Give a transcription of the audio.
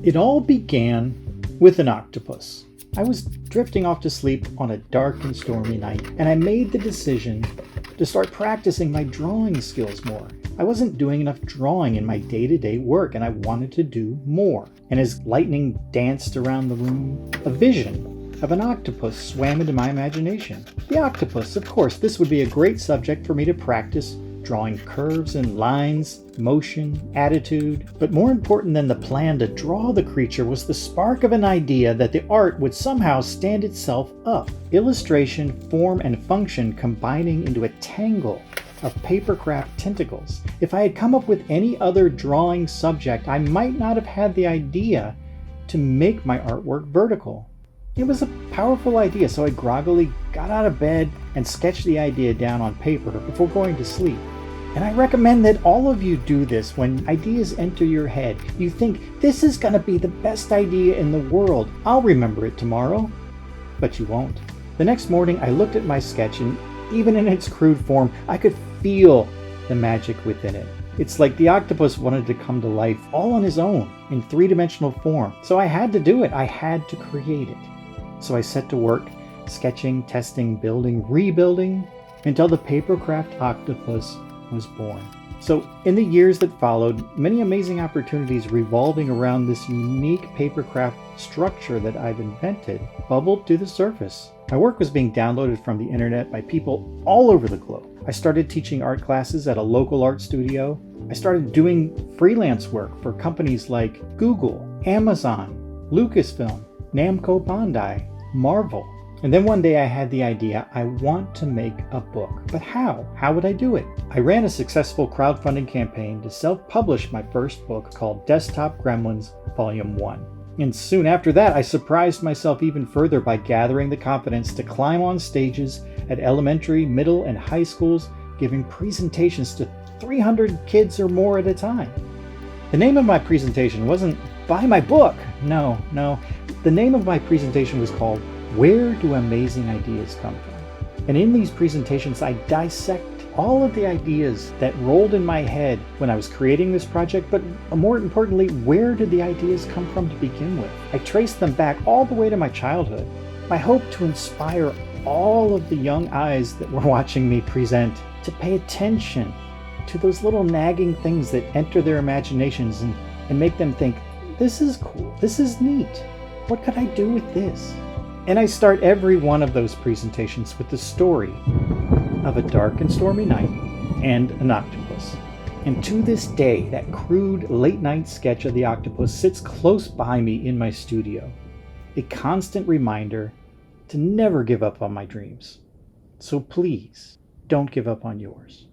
It all began with an octopus. I was drifting off to sleep on a dark and stormy night, and I made the decision to start practicing my drawing skills more. I wasn't doing enough drawing in my day-to-day work, and I wanted to do more. And as lightning danced around the room, a vision of an octopus swam into my imagination. The octopus, of course, this would be a great subject for me to practice drawing curves and lines, motion, attitude. But more important than the plan to draw the creature was the spark of an idea that the art would somehow stand itself up. Illustration, form, and function combining into a tangle of papercraft tentacles. If I had come up with any other drawing subject, I might not have had the idea to make my artwork vertical. It was a powerful idea, so I groggily got out of bed and sketched the idea down on paper before going to sleep. And I recommend that all of you do this when ideas enter your head. You think, this is going to be the best idea in the world. I'll remember it tomorrow. But you won't. The next morning, I looked at my sketch, and even in its crude form, I could feel the magic within it. It's like the octopus wanted to come to life all on his own in three-dimensional form. So I had to do it. I had to create it. So I set to work, sketching, testing, building, rebuilding, until the papercraft octopus was born. So in the years that followed, many amazing opportunities revolving around this unique papercraft structure that I've invented bubbled to the surface. My work was being downloaded from the internet by people all over the globe. I started teaching art classes at a local art studio. I started doing freelance work for companies like Google, Amazon, Lucasfilm, Namco Bandai, Marvel. And then one day I had the idea, I want to make a book. But how? How would I do it? I ran a successful crowdfunding campaign to self-publish my first book called Desktop Gremlins Volume 1. And soon after that, I surprised myself even further by gathering the confidence to climb on stages at elementary, middle, and high schools, giving presentations to 300 kids or more at a time. The name of my presentation wasn't "Buy My Book." No. The name of my presentation was called "Where Do Amazing Ideas Come From?" And in these presentations, I dissect all of the ideas that rolled in my head when I was creating this project, but more importantly, where did the ideas come from to begin with? I traced them back all the way to my childhood. I hope to inspire all of the young eyes that were watching me present to pay attention to those little nagging things that enter their imaginations and make them think, this is cool, this is neat, what could I do with this? And I start every one of those presentations with the story of a dark and stormy night and an octopus. And to this day, that crude late-night sketch of the octopus sits close by me in my studio, a constant reminder to never give up on my dreams. So please, don't give up on yours.